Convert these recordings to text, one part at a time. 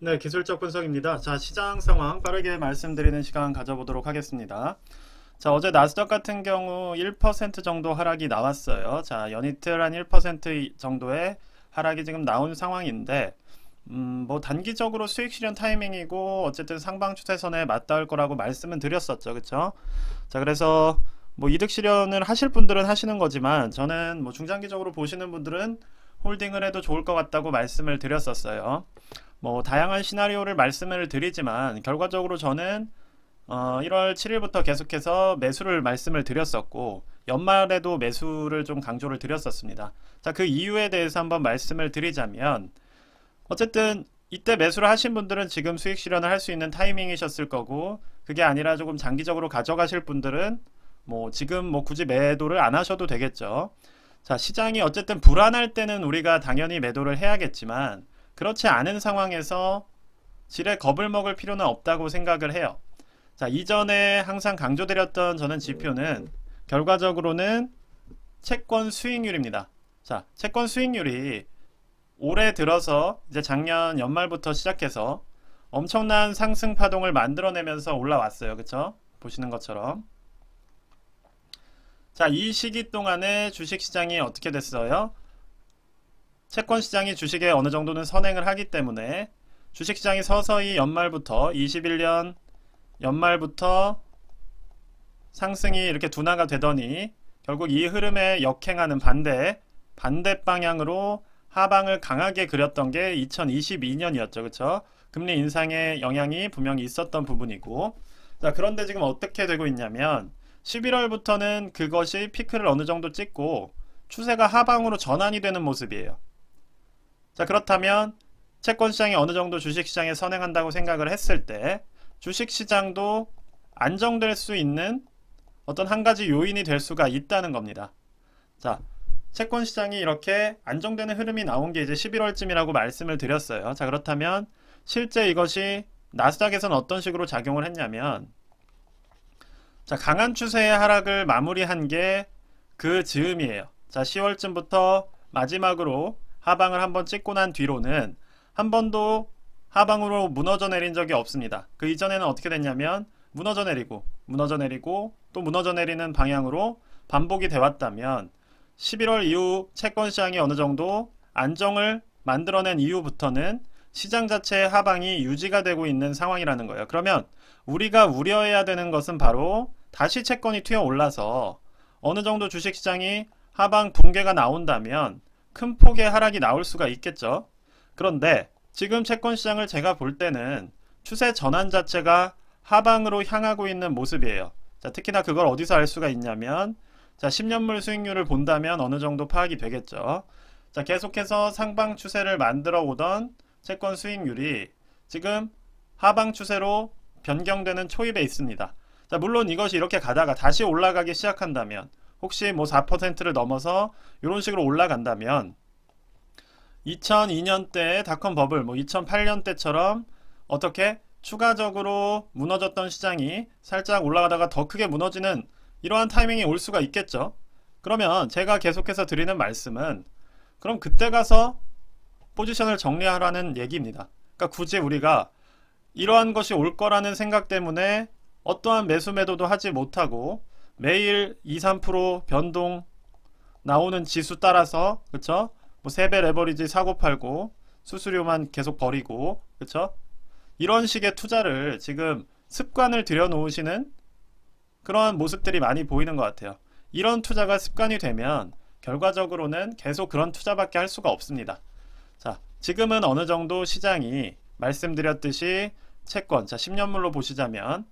네, 기술적 분석입니다. 자, 시장 상황 빠르게 말씀드리는 시간 가져보도록 하겠습니다. 자, 어제 나스닥 같은 경우 1% 정도 하락이 나왔어요. 자, 연이틀 한 1% 정도의 하락이 지금 나온 상황인데, 뭐 단기적으로 수익 실현 타이밍이고 어쨌든 상방 추세선에 맞닿을 거라고 말씀은 드렸었죠. 그쵸? 자, 그래서 뭐 이득 실현을 하실 분들은 하시는 거지만 저는 뭐 중장기적으로 보시는 분들은 홀딩을 해도 좋을 것 같다고 말씀을 드렸었어요. 뭐 다양한 시나리오를 말씀을 드리지만 결과적으로 저는 1월 7일부터 계속해서 매수를 말씀을 드렸었고 연말에도 매수를 좀 강조를 드렸었습니다. 자, 그 이유에 대해서 한번 말씀을 드리자면 어쨌든 이때 매수를 하신 분들은 지금 수익 실현을 할 수 있는 타이밍이셨을 거고 그게 아니라 조금 장기적으로 가져가실 분들은 뭐 지금 뭐 굳이 매도를 안 하셔도 되겠죠. 자, 시장이 어쨌든 불안할 때는 우리가 당연히 매도를 해야겠지만 그렇지 않은 상황에서 지레 겁을 먹을 필요는 없다고 생각을 해요. 자, 이전에 항상 강조드렸던 저는 지표는 결과적으로는 채권 수익률입니다. 자, 채권 수익률이 올해 들어서 이제 작년 연말부터 시작해서 엄청난 상승 파동을 만들어내면서 올라왔어요. 그쵸? 보시는 것처럼. 자, 이 시기 동안에 주식시장이 어떻게 됐어요? 채권 시장이 주식에 어느 정도는 선행을 하기 때문에 주식시장이 서서히 연말부터 21년 연말부터 상승이 이렇게 둔화가 되더니 결국 이 흐름에 역행하는 반대 방향으로 하방을 강하게 그렸던 게 2022년이었죠. 그쵸? 금리 인상의 영향이 분명히 있었던 부분이고 자, 그런데 지금 어떻게 되고 있냐면 11월부터는 그것이 피크를 어느 정도 찍고 추세가 하방으로 전환이 되는 모습이에요. 자, 그렇다면 채권 시장이 어느 정도 주식 시장에 선행한다고 생각을 했을 때 주식 시장도 안정될 수 있는 어떤 한 가지 요인이 될 수가 있다는 겁니다. 자, 채권 시장이 이렇게 안정되는 흐름이 나온 게 이제 11월쯤이라고 말씀을 드렸어요. 자, 그렇다면 실제 이것이 나스닥에서는 어떤 식으로 작용을 했냐면 자, 강한 추세의 하락을 마무리한 게 그 즈음이에요. 자, 10월쯤부터 마지막으로 하방을 한번 찍고 난 뒤로는 한 번도 하방으로 무너져 내린 적이 없습니다. 그 이전에는 어떻게 됐냐면 무너져 내리고 또 무너져 내리는 방향으로 반복이 돼 왔다면 11월 이후 채권 시장이 어느 정도 안정을 만들어낸 이후부터는 시장 자체의 하방이 유지가 되고 있는 상황이라는 거예요. 그러면 우리가 우려해야 되는 것은 바로 다시 채권이 튀어 올라서 어느 정도 주식시장이 하방 붕괴가 나온다면 큰 폭의 하락이 나올 수가 있겠죠. 그런데 지금 채권 시장을 제가 볼 때는 추세 전환 자체가 하방으로 향하고 있는 모습이에요. 자, 특히나 그걸 어디서 알 수가 있냐면 자, 10년물 수익률을 본다면 어느 정도 파악이 되겠죠. 자, 계속해서 상방 추세를 만들어 오던 채권 수익률이 지금 하방 추세로 변경되는 초입에 있습니다. 자, 물론 이것이 이렇게 가다가 다시 올라가기 시작한다면 혹시 뭐 4%를 넘어서 이런 식으로 올라간다면 2002년 때 닷컴 버블, 뭐 2008년 때처럼 어떻게 추가적으로 무너졌던 시장이 살짝 올라가다가 더 크게 무너지는 이러한 타이밍이 올 수가 있겠죠. 그러면 제가 계속해서 드리는 말씀은 그럼 그때 가서 포지션을 정리하라는 얘기입니다. 그러니까 굳이 우리가 이러한 것이 올 거라는 생각 때문에 어떠한 매수 매도도 하지 못하고 매일 2, 3% 변동 나오는 지수 따라서 그쵸? 뭐 3배 레버리지 사고 팔고 수수료만 계속 버리고 그쵸? 이런 식의 투자를 지금 습관을 들여놓으시는 그런 모습들이 많이 보이는 것 같아요. 이런 투자가 습관이 되면 결과적으로는 계속 그런 투자밖에 할 수가 없습니다. 자, 지금은 어느 정도 시장이 말씀드렸듯이 채권, 자, 10년물로 보시자면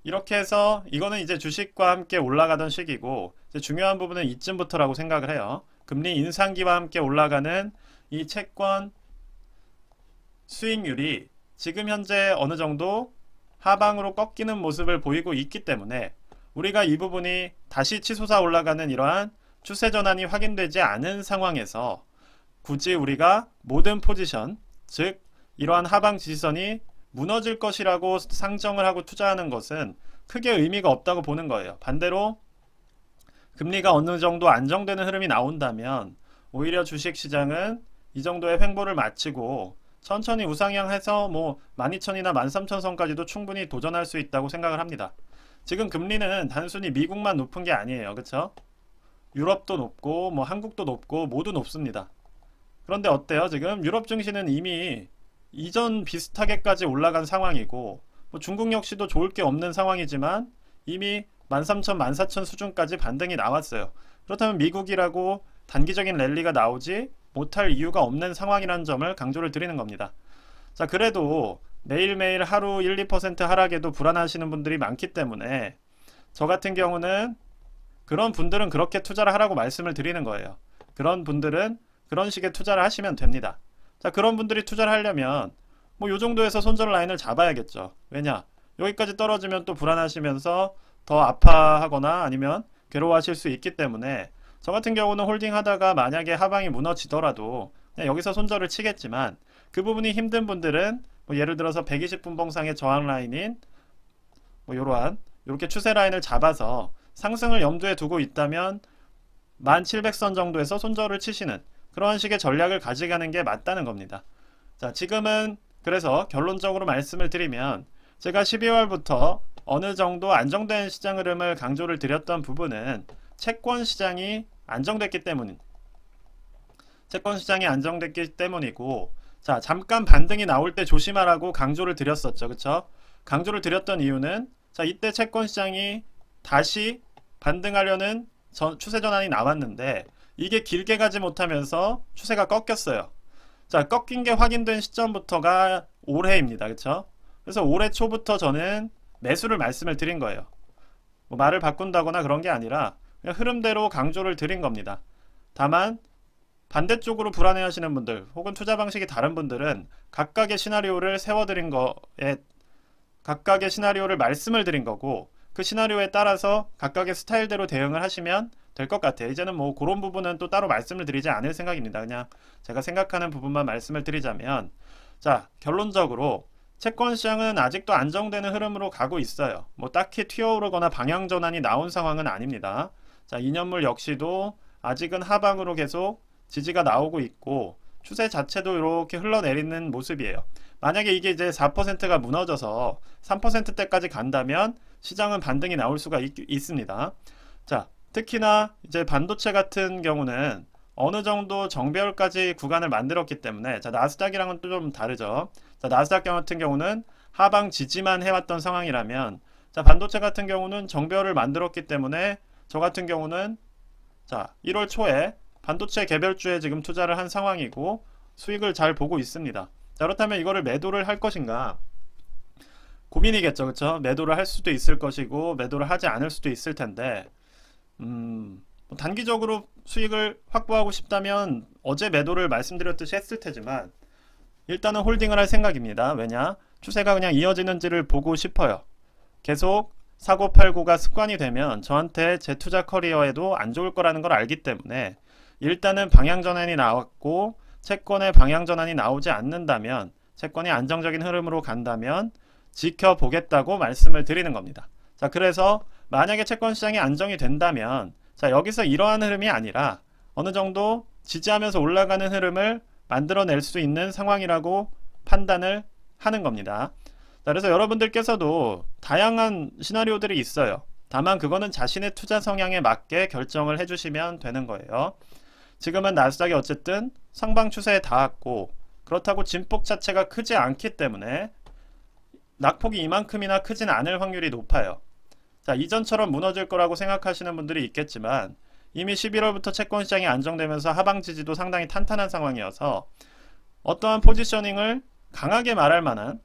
이렇게 해서 이거는 이제 주식과 함께 올라가던 시기고 이제 중요한 부분은 이쯤부터라고 생각을 해요. 금리 인상기와 함께 올라가는 이 채권 수익률이 지금 현재 어느 정도 하방으로 꺾이는 모습을 보이고 있기 때문에 우리가 이 부분이 다시 치솟아 올라가는 이러한 추세 전환이 확인되지 않은 상황에서 굳이 우리가 모든 포지션, 즉 이러한 하방 지지선이 무너질 것이라고 상정을 하고 투자하는 것은 크게 의미가 없다고 보는 거예요. 반대로 금리가 어느 정도 안정되는 흐름이 나온다면 오히려 주식시장은 이 정도의 횡보를 마치고 천천히 우상향해서 뭐 12,000이나 13,000선까지도 충분히 도전할 수 있다고 생각을 합니다. 지금 금리는 단순히 미국만 높은 게 아니에요. 그쵸? 유럽도 높고 뭐 한국도 높고 모두 높습니다. 그런데 어때요? 지금 유럽 증시는 이미 이전 비슷하게까지 올라간 상황이고 뭐 중국 역시도 좋을 게 없는 상황이지만 이미 13,000, 14,000 수준까지 반등이 나왔어요. 그렇다면 미국이라고 단기적인 랠리가 나오지 못할 이유가 없는 상황이라는 점을 강조를 드리는 겁니다. 자, 그래도 매일매일 하루 1, 2% 하락에도 불안하시는 분들이 많기 때문에 저 같은 경우는 그런 분들은 그렇게 투자를 하라고 말씀을 드리는 거예요. 그런 분들은 그런 식의 투자를 하시면 됩니다. 자, 그런 분들이 투자를 하려면 뭐 요 정도에서 손절 라인을 잡아야겠죠. 왜냐? 여기까지 떨어지면 또 불안하시면서 더 아파하거나 아니면 괴로워하실 수 있기 때문에 저 같은 경우는 홀딩 하다가 만약에 하방이 무너지더라도 그냥 여기서 손절을 치겠지만 그 부분이 힘든 분들은 뭐 예를 들어서 120분봉상의 저항 라인인 뭐 이러한 이렇게 추세 라인을 잡아서 상승을 염두에 두고 있다면 1700선 정도에서 손절을 치시는 그런 식의 전략을 가져가는 게 맞다는 겁니다. 자, 지금은 그래서 결론적으로 말씀을 드리면 제가 12월부터 어느 정도 안정된 시장 흐름을 강조를 드렸던 부분은 채권 시장이 안정됐기 때문이고, 자, 잠깐 반등이 나올 때 조심하라고 강조를 드렸었죠. 그쵸? 강조를 드렸던 이유는 자, 이때 채권 시장이 다시 반등하려는 추세 전환이 나왔는데 이게 길게 가지 못하면서 추세가 꺾였어요. 자, 꺾인 게 확인된 시점부터가 올해입니다. 그쵸? 그래서 올해 초부터 저는 매수를 말씀을 드린 거예요. 뭐 말을 바꾼다거나 그런 게 아니라 그냥 흐름대로 강조를 드린 겁니다. 다만 반대쪽으로 불안해 하시는 분들 혹은 투자 방식이 다른 분들은 각각의 시나리오를 세워드린 거에 각각의 시나리오를 말씀을 드린 거고 그 시나리오에 따라서 각각의 스타일대로 대응을 하시면 될 것 같아요. 이제는 뭐 그런 부분은 또 따로 말씀을 드리지 않을 생각입니다. 그냥 제가 생각하는 부분만 말씀을 드리자면 자, 결론적으로 채권 시장은 아직도 안정되는 흐름으로 가고 있어요. 뭐 딱히 튀어오르거나 방향 전환이 나온 상황은 아닙니다. 자, 2년물 역시도 아직은 하방으로 계속 지지가 나오고 있고 추세 자체도 이렇게 흘러내리는 모습이에요. 만약에 이게 이제 4%가 무너져서 3%대까지 간다면 시장은 반등이 나올 수가 있습니다. 자, 특히나 이제 반도체 같은 경우는 어느 정도 정배열까지 구간을 만들었기 때문에 자, 나스닥이랑은 또 좀 다르죠. 자, 나스닥 같은 경우는 하방 지지만 해왔던 상황이라면 자, 반도체 같은 경우는 정배열을 만들었기 때문에 저 같은 경우는 자, 1월 초에 반도체 개별주에 지금 투자를 한 상황이고 수익을 잘 보고 있습니다. 자, 그렇다면 이거를 매도를 할 것인가 고민이겠죠. 그쵸? 매도를 할 수도 있을 것이고 매도를 하지 않을 수도 있을 텐데 뭐 단기적으로 수익을 확보하고 싶다면 어제 매도를 말씀드렸듯이 했을 테지만 일단은 홀딩을 할 생각입니다. 왜냐? 추세가 그냥 이어지는지를 보고 싶어요. 계속 사고 팔고가 습관이 되면 저한테 제 투자 커리어에도 안 좋을 거라는 걸 알기 때문에 일단은 방향 전환이 나왔고 채권의 방향 전환이 나오지 않는다면 채권이 안정적인 흐름으로 간다면 지켜보겠다고 말씀을 드리는 겁니다. 자, 그래서 만약에 채권 시장이 안정이 된다면 자, 여기서 이러한 흐름이 아니라 어느 정도 지지하면서 올라가는 흐름을 만들어낼 수 있는 상황이라고 판단을 하는 겁니다. 자, 그래서 여러분들께서도 다양한 시나리오들이 있어요. 다만 그거는 자신의 투자 성향에 맞게 결정을 해주시면 되는 거예요. 지금은 나스닥이 어쨌든 상방 추세에 닿았고 그렇다고 진폭 자체가 크지 않기 때문에 낙폭이 이만큼이나 크진 않을 확률이 높아요. 자, 이전처럼 무너질 거라고 생각하시는 분들이 있겠지만 이미 11월부터 채권 시장이 안정되면서 하방 지지도 상당히 탄탄한 상황이어서 어떠한 포지셔닝을 강하게 말할 만한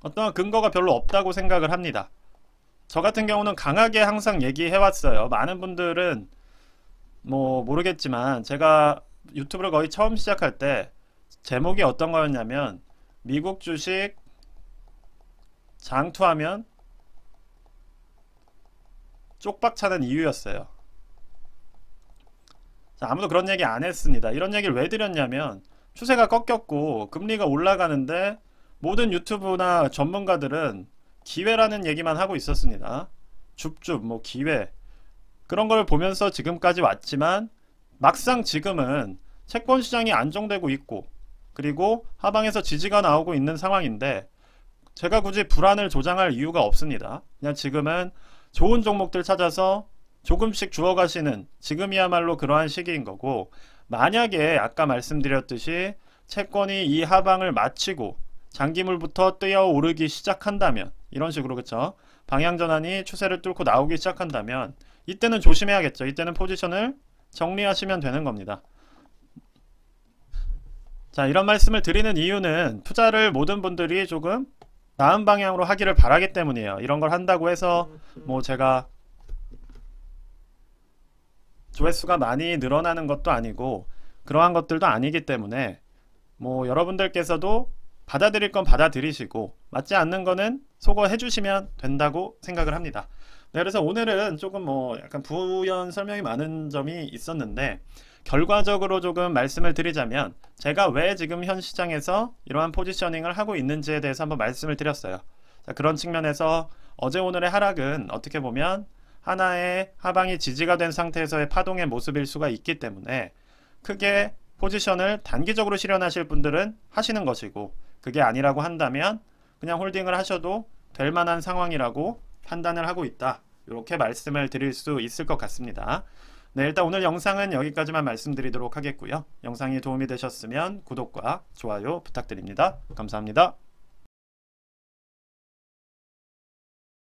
어떠한 근거가 별로 없다고 생각을 합니다. 저 같은 경우는 강하게 항상 얘기해왔어요. 많은 분들은 뭐 모르겠지만 제가 유튜브를 거의 처음 시작할 때 제목이 어떤 거였냐면 미국 주식 장투하면 쪽박차는 이유였어요. 자, 아무도 그런 얘기 안 했습니다. 이런 얘기를 왜 드렸냐면 추세가 꺾였고 금리가 올라가는데 모든 유튜브나 전문가들은 기회라는 얘기만 하고 있었습니다. 줍줍 뭐 기회 그런 걸 보면서 지금까지 왔지만 막상 지금은 채권 시장이 안정되고 있고 그리고 하방에서 지지가 나오고 있는 상황인데 제가 굳이 불안을 조장할 이유가 없습니다. 그냥 지금은 좋은 종목들 찾아서 조금씩 주워가시는 지금이야말로 그러한 시기인 거고, 만약에 아까 말씀드렸듯이 채권이 이 하방을 마치고 장기물부터 뛰어오르기 시작한다면, 이런 식으로, 그쵸? 방향전환이 추세를 뚫고 나오기 시작한다면 이때는 조심해야겠죠. 이때는 포지션을 정리하시면 되는 겁니다. 자, 이런 말씀을 드리는 이유는 투자를 모든 분들이 조금 나은 방향으로 하기를 바라기 때문이에요. 이런 걸 한다고 해서 뭐 제가 조회수가 많이 늘어나는 것도 아니고 그러한 것들도 아니기 때문에 뭐 여러분들께서도 받아들일 건 받아들이시고 맞지 않는 거는 소거해 주시면 된다고 생각을 합니다. 네, 그래서 오늘은 조금 뭐 약간 부연 설명이 많은 점이 있었는데 결과적으로 조금 말씀을 드리자면 제가 왜 지금 현 시장에서 이러한 포지셔닝을 하고 있는지에 대해서 한번 말씀을 드렸어요. 자, 그런 측면에서 어제 오늘의 하락은 어떻게 보면 하나의 하방이 지지가 된 상태에서의 파동의 모습일 수가 있기 때문에 크게 포지션을 단기적으로 실현하실 분들은 하시는 것이고, 그게 아니라고 한다면 그냥 홀딩을 하셔도 될 만한 상황이라고 판단을 하고 있다, 이렇게 말씀을 드릴 수 있을 것 같습니다. 네, 일단 오늘 영상은 여기까지만 말씀드리도록 하겠고요. 영상이 도움이 되셨으면 구독과 좋아요 부탁드립니다. 감사합니다.